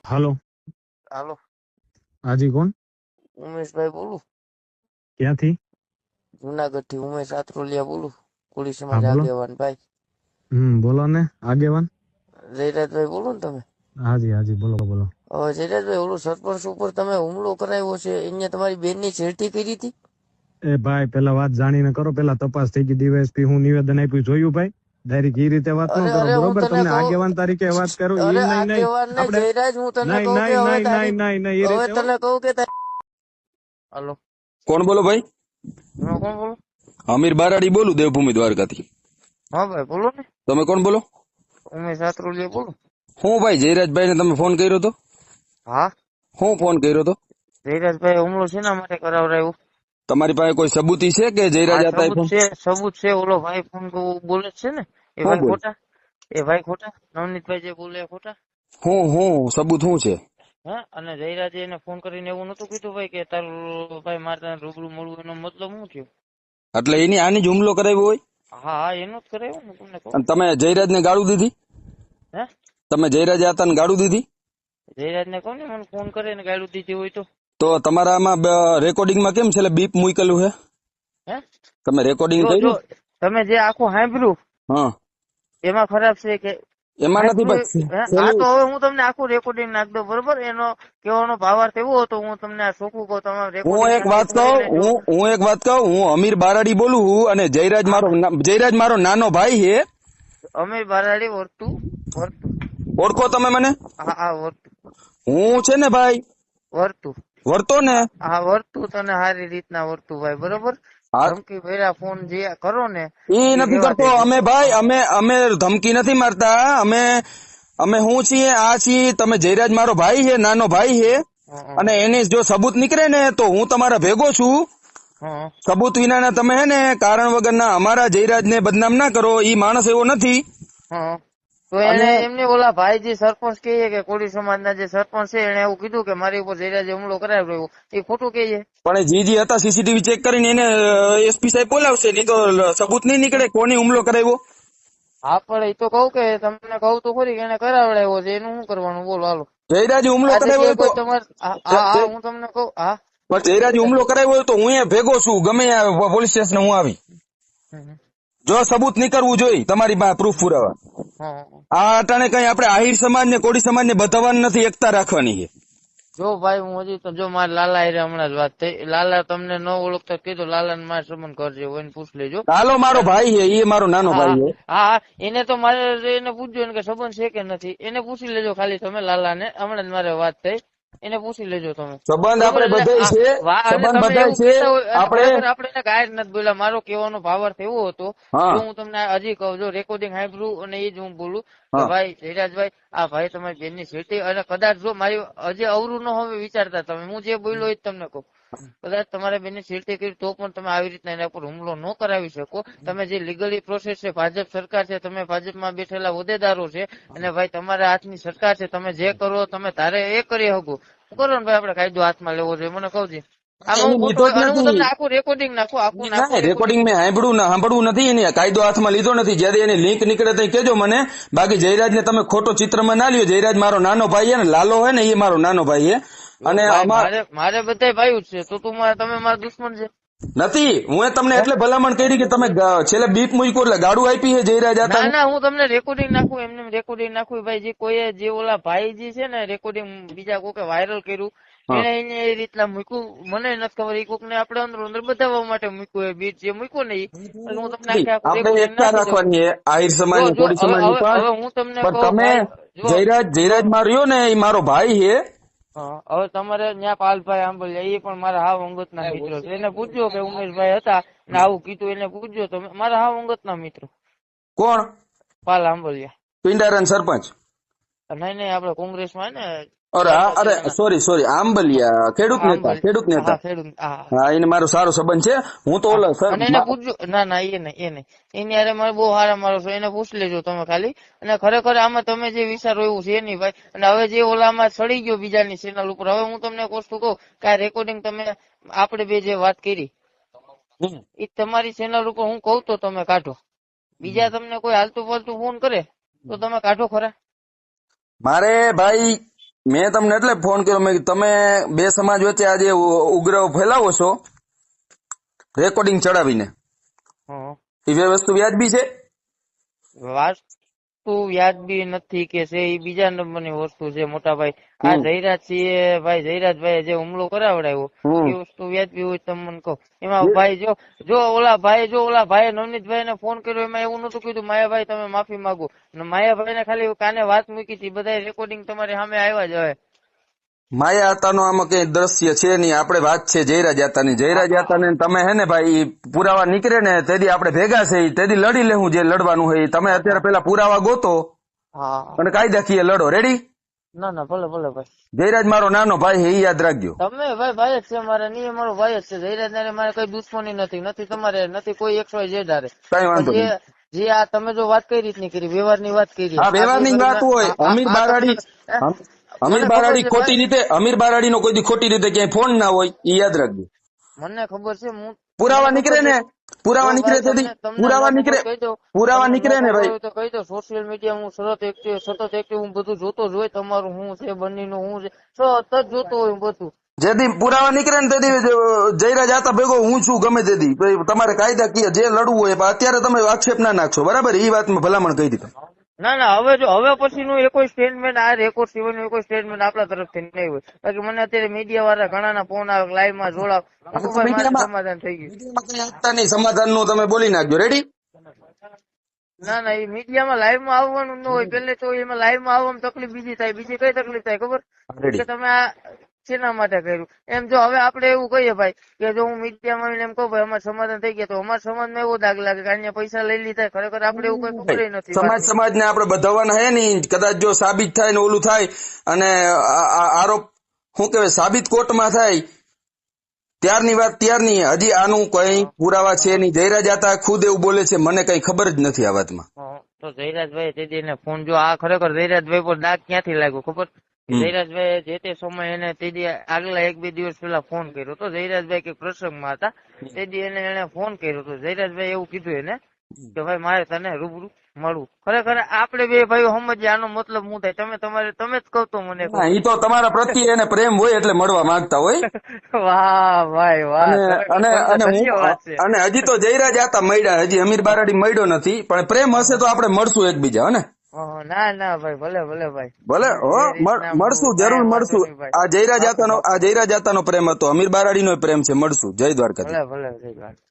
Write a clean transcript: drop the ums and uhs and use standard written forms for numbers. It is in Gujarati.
હાલો. હાલો, હાજી, કોણ? ઉમેશભાઈ બોલું, ક્યાંથી? જુનાગઢ થી ઉમેશ આત્રોલિયા બોલું, કોળી હા, સમાજ બોલો. આગેવાન ભાઈ. બોલો ને, આગેવાન. જયરાજભાઈ બોલો ને તમે. હાજી હાજી, બોલો બોલો. હવે જયરાજભાઈ, ઓલું સરપંચ ઉપર તમે હુમલો કરાવ્યો છે, અહીંયા તમારી બેનની છેડતી કરી હતી. એ ભાઈ, પેલા વાત જાણીને કરો. પેલા તપાસ થઈ ગઈ, ડીવાયએસપી હું નિવેદન આપ્યું જોયું ભાઈ. ડાયરેક્ટ એ રીતે વાત ન અરે કરો, અરે, હું બરોબર? તને તમને કહું, આગેવાન તરીકે વાત કરું એ અરે નહીં નહીં આગેવાન ને આપણે. જયરાજ, હું તને નહીં કહું કે નહીં હવે નહીં તારી, નહીં નહીં નહીં એ હવે રીતે તને કહું કે હાલો, કોણ બોલો ભાઈ? તમે કોણ બોલો? અમીર બારાડી બોલું, દેવભૂમિ દ્વારકાથી. હા ભાઈ બોલો ને. તમે કોણ બોલો? ઉમેશ આત્રોલિયા બોલું. હું ભાઈ જયરાજભાઈ ને તમે ફોન કર્યો તો? હા, હું ફોન કર્યો તો? જયરાજભાઈ હુમલો શેના માટે કરાવરાયો? તમારી પાસે કોઈ સબૂતી છે કે જયરાજ હા, હતા એ સબૂત ફોન? છે, સબૂત છે. ઓલો ભાઈ ફોન બોલે જ છે ને, એ હું ભાઈ બોલ? ખોટા, એ ભાઈ ખોટા, નવનીતભાઈ જે બોલે એ ખોટા. હું સબૂત શું છે? હા, અને જયરાજે એને ફોન કરીને એવું નતું કીધું ભાઈ કે તારું ભાઈ મારે તને રૂબરૂ મળવું, એનો મતલબ શું થયો? એટલે એની આની જ હુમલો કરાવ્યો હોય? હા હા, એનું જ કરાયું ને, તમને કહું. અને તમે જયરાજ ને ગાળું દીધી? હે, તમે જયરાજ હતા ને ગાળું દીધી? જયરાજ ને કહું ને, મને ફોન કરે ને ગાળું દીધી હોય તો તમારામાં રેકોર્ડિંગમાં કેમ છે બીપ મૂકેલું છે? હે, તમે રેકોર્ડિંગ જો કર્યું? તમે જે આખું સાંભળ્યું હા, એમાં ખરાબ છે કે એમાં નથી સાંભળ્યું? હે? હા, તો હવે હું તમને આખું રેકોર્ડિંગ નાખ દઉં, બરોબર? એનો કહેવાનો ભાવાર્થ એવો હતો, હું તમને આ ચોખ્ખું કહું, તમે હું રેકોર્ડિંગ એક વાત કહું, હું એક વાત કહું, હું અમીર બારાડી બોલું છું અને જયરાજ મારો નાનો ભાઈ છે. અમે બારાડી વર્તું વર્તું. ઓળખો તમે મને? હા હા, વર્તું હું છે ને ભાઈ વર્તું. વર્તો ને. હા, વર્તું તને સારી રીતના વર્તું ભાઈ, બરોબર? હા, ધમકી ભર્યા ફોન જે કરો ને ઈ એ નથી રેવા કરતો. દેજો. અમે ભાઈ અમે ધમકી નથી મારતા. અમે હું છીએ આ છીએ. તમે જયરાજ મારો ભાઈ છે, નાનો ભાઈ છે, અને એની જો સબૂત નીકળે ને તો હું તમારા ભેગો છું. હા, સબૂત વિનાના તમે હે ને કારણ વગરના અમારા જયરાજ ને બદનામ ના કરો. ઈ માણસ એવો નથી. હા. તો અને એને એમને ઓલા ભાઈ જે સરપંચ કહે કે કોળી સમાજના જે સરપંચ છે એને એવું કીધું કે મારી ઉપર જયરાજે હુમલો કરાવ્યો, એ ખોટું કહે છે? પણ જે હતા સીસીટીવી ચેક કરીને એને એસપી સાહેબ બોલાવશે, નહીં તો સબૂત નહીં નીકળે કોની હુમલો કરાવ્યો. હા, પણ એ તો કહું કે તમને કહું તો ખરી કે એને કરાવડાવ્યો છે, એનું શું કરવાનું બોલો? હાલો, જયરાજ હુમલો આ કરાવ્યો જગ્યાએ હોય તો કોઈ તમારે હા હા, હું તમને કહું. હા, પણ જયરાજ હુમલો કરાવ્યો હોય તો હું અહીંયા ભેગો છું. ગમે ત્યાં પોલીસ સ્ટેશન હું આવી. જો સબૂત નીકળવું જોઈએ તમારી પાસે પ્રૂફ પુરાવા. હા. આ અટાણે કઈ આપણે આહિર સમાજ ને કોળી સમાજ ને બધાવાનું નથી, એકતા રાખવાની છે. જો ભાઈ, હું હજી તો જો મારા લાલા હારે હમણાં જ વાત થઈ. લાલા તમને ન ઓળખતા કીધું, લાલા ને મારે સંબંધ કરજો હોય ને પૂછ લેજો. હાલો, મારો ભાઈ છે, એ મારો નાનો હા ભાઈ છે. હા, એને તો મારે એને પૂછજો કે સંબંધ છે કે નથી, એને પૂછી લેજો ખાલી તમે. લાલા ને હમણાં જ મારે વાત થઈ, એને પૂછી લેજો તમે, સંબંધ બરોબર? આપણે એટલે બધાય છે, અને સંબંધ તમે બધાય એવું છે. કહેતા હોય અને આપણે ખરેખર આપણે એને ગાયર નથી બોલ્યા. મારો કહેવાનો ભાવાર્થ એવો હતો, જો હા હું તમને હજી કહું, જો રેકોર્ડિંગ સાંભળ્યું અને એ જ હું બોલું કે હા ભાઈ જયરાજભાઈ, આ ભાઈ તમારી બેનની છેડતી, અને કદાચ જો મારી હજી અવરું ન હવે વિચારતા તમે, હું જે બોલ્યો એ જ તમને કહું, કદાચ તમારા બેનની છેડતી કરી તો પણ તમે આવી રીતના એના પર હુમલો ન કરાવી શકો. તમે જે લીગલી પ્રોસેસ છે, ભાજપ સરકાર છે, તમે ભાજપમાં બેઠેલા હોદ્દેદારો છે, અને ભાઈ તમારા હાથની સરકાર છે, તમે જે કરો તમે તારે એ કરી શકો. શું કરો ને ભાઈ, આપણે કાયદો હાથમાં લેવો જોઈએ, મને કહું છું. આમાં એની હું લીધો ખોટું, જ અને હું નથી. તમને આખું રેકોર્ડિંગ નાખું, આખું રેકોર્ડિંગ રેકોર્ડિંગ. મેં સાંભળવું નથી. એની કાયદો હાથમાં લીધો નથી. જયારે એની લિંક નીકળે તો કેજો મને. બાકી જયરાજ ને તમે ખોટો ચિત્રમાં ના લ્યો. જયરાજ મારો નાનો ભાઈ છે ને, લાલો હોય ને એ મારો નાનો ભાઈ છે. અને મારે બધા ભાઈ જ છે, તો તું તમે મારા દુશ્મન છે? નથી. હું તમને એટલે ભલામણ કરી કે તમે છેલ્લે બીપ મૂક્યું એટલે ગાડું આપી છે જયરાજ હતા. ના ના, હું તમને રેકોર્ડિંગ નાખું, એમને રેકોર્ડિંગ નાખું ભાઈ. જે કોઈ જે ઓલા ભાઈ છે ને રેકોર્ડિંગ બીજા કોકે વાયરલ કર્યું, એને એને એ રીતના મૂક્યું, મને નથી ખબર. એ કોક ને આપણે અંદર અંદર બતાવવા માટે મૂક્યું, એ બીટ જે મૂક્યું ને એ હું તમને આખું આપણે રેકોર્ડિંગ એકતા નાખી દઉં. રાખવાની છે, આહિર સમાજ જો ની જો કોળી હવે સમાજ ની હવે હવે હું તમને પણ કહું તમે ભાઈ, જો જયરાજ માર્યો ને એ મારો ભાઈ છે. હા, હવે તમારે ત્યાં પાલભાઈ આંબલિયા એ પણ મારા હાવ અંગતના મિત્રો છે, એને પૂછજો કે ઉમેશભાઈ હતા ને આવું કીધું, એને પૂછજો તમે. મારા હાવ અંગતના મિત્રો. કોણ? પાલ આંબલિયા. પિંડારન સરપંચ? નહીં નહીં, આપડે કોંગ્રેસમાં ને અરે સોરી આંબલિયા, ખેડૂત નેતા. હા, ખેડૂત. હા, હા, એને મારો સારો સંબંધ છે. હું તો ઓલા સર અને એને પૂછજો. ના ના, એ નહીં એની હારે મારે બહુ સારા મારો છો, એને પૂછી લેજો તમે ખાલી. અને ખરેખર આમાં તમે જે વિચારો એવું છે નહીં ભાઈ. અને હવે જે ઓલામાં સડી ગયો બીજાની ચેનલ ઉપર, હવે હું તમને એક વસ્તુ કહું કે આ રેકોર્ડિંગ તમે આપણે બે જે વાત કરી એ તમારી ચેનલ ઉપર હું કહું તો તમે કાઢો. બીજા તમને કોઈ હાલતું ફાલતું ફોન કરે તો તમે કાઢો ખરા? મારે ભાઈ મેં તમને એટલે ફોન કર્યો મેં કીધું તમે બે સમાજ વચ્ચે આજે ઉગ્ર ફેલાવો છો રેકોર્ડિંગ ચડાવીને હં. એ બે વસ્તુ વ્યાજબી છે? વાસ્તુ વ્યાજબી નથી કે છે એ બીજા નંબરની વસ્તુ છે મોટા ભાઈ. આ જયરાજસિંહ ભાઈ જયરાજભાઈ જે હુમલો કરાવડાવ્યો હમ. એ વસ્તુ વ્યાજબી હોય તો મને કહો. એમાં ભાઈ જો ઓલા ભાઈ નવનીતભાઈ ને ફોન કર્યો એમાં એવું નતું કીધું માયાભાઈ તમે માફી માંગો. માયાભાઈ ને ખાલી કાને વાત મૂકી હતી, બધા રેકોર્ડિંગ તમારી સામે આવ્યા જ હવે. માયા આતાનો આમાં કઈ દ્રશ્ય છે નહીં, આપણે વાત છે જયરાજ આતાની. જયરાજ આતાને તમે હે ને ભાઈ ઈ પુરાવા નીકળે ને તેથી આપણે ભેગા છે તેથી લડી લેવું જે લડવાનું હોય. તમે અત્યારે પેલા પુરાવા ગોતો હા અને કાયદાકીય લડો. રેડી? ના ના ભલે ભલે ભાઈ. જયરાજ મારો નાનો ભાઈ છે, એ યાદ રાખજો. તમે ભાઈ જ છે મારા, નહીં મારો ભાઈ જ છે. જયરાજ ને મારે કઈ દુશ્મની નથી તમારે, નથી કોઈ XYZ હારે. કઈ વાંધો પણ નહીં. જે આ તમે જો વાત કઈ રીતની કરી, વ્યવહારની વાત કરી. હા, વ્યવહારની વાત હોય. અમીર બારાડી અમીર બારાડી નો કોઈ દી ખોટી રીતે ક્યાંય ફોન ના હોય, એ યાદ રાખજો. મને ખબર છે. હું પુરાવા નીકળે ને પુરાવા નીકળે ને ભાઈ તો કહી દો. સોશિયલ મીડિયા હું સતત એક્ટિવ હું બધું જોતો જ હોય. તમારું હું છે, બંનેનું હું છે, સતત જોતો હોય બધું. જેથી પુરાવા નીકળે ને તેથી જયરાજ આતા ભેગો હું છું ગમે તેથી. તમારે કાયદાકીય જે લડવું હોય પણ અત્યારે તમે આક્ષેપ ના નાખશો, બરાબર? એ વાતમાં ભલામણ કહી દીધું. ના હવે પછીનું કોઈ સ્ટેટમેન્ટ આ રેકોર્ડ સિવાયનું કોઈ સ્ટેટમેન્ટ આપણા તરફથી નહીં હોય. બાકી મને અત્યારે મીડિયા વાળા ઘણા ફોન આવે, લાઈવ માં જોડાવ, સમાધાન થઈ ગયું. સમાધાન નું તમે બોલી નાખજો. રેડી? ના એ મીડિયામાં લાઈવ માં આવવાનું ન હોય. પેલે તો એમાં લાઈવ માં આવવામાં તકલીફ બીજી થાય. બીજી કઈ તકલીફ થાય ખબર? કે તમે આ શેના માટે કર્યું એમ. જો હવે આપણે એવું કહીએ ભાઈ કે જો હું મીડિયામાં આવીને એમ કહું ભાઈ અમારું સમાધાન થઈ ગયા, તો અમારા સમાજમાં એવો દાગ લાગે કે અહીંયા પૈસા લઈ લીધા. ખરેખર આપણે એવું કઈ ખબર નથી. સમાજ ને આપણે બધાવાના હે નહીં. કદાચ જો સાબિત થાય ને ઓલું થાય અને આરોપ શું કહેવાય સાબિત કોર્ટમાં થાય ત્યારની વાત ત્યારની. હજી આનું કઈ પુરાવા છે નહીં. જયરાજ આતા ખુદ એવું બોલે છે, મને કઈ ખબર જ નથી આ વાતમાં. તો જયરાજભાઈ તેથી એને ફોન, જો આ ખરેખર જયરાજભાઈ પર દાગ ક્યાંથી લાગ્યો ખબર? જયરાજભાઈ જે તે સમય એને તેથી આગલા 1-2 દિવસ પેલા ફોન કર્યો તો. જયરાજભાઈ કઈ પ્રસંગમાં હતા તેથી એને ફોન કર્યો તો. જયરાજભાઈ એવું કીધું એને કે ભાઈ મારે તને રૂબરૂ મળવું. ખરેખર આપણે બે ભાઈઓ સમજીએ આનો મતલબ શું થાય. તમે જ કહો તો મને. ઈ તો તમારા પ્રત્યે એને પ્રેમ હોય એટલે મળવા માંગતા હોય. વાહ ભાઈ વાહ. અને હજી તો જયરાજ આતા મળ્યા, હજી અમીર બારાડી મળ્યો નથી. પણ પ્રેમ હશે તો આપણે મળશું એકબીજા. ને ના ભાઈ ભલે ભાઈ ભલે મળશું, જરૂર મળશું. આ જયરાજ આતાનો પ્રેમ હતો, અમીર બારાડી નો પ્રેમ છે. મળશું. જય દ્વારકા. ભલે જય દ્વારકા.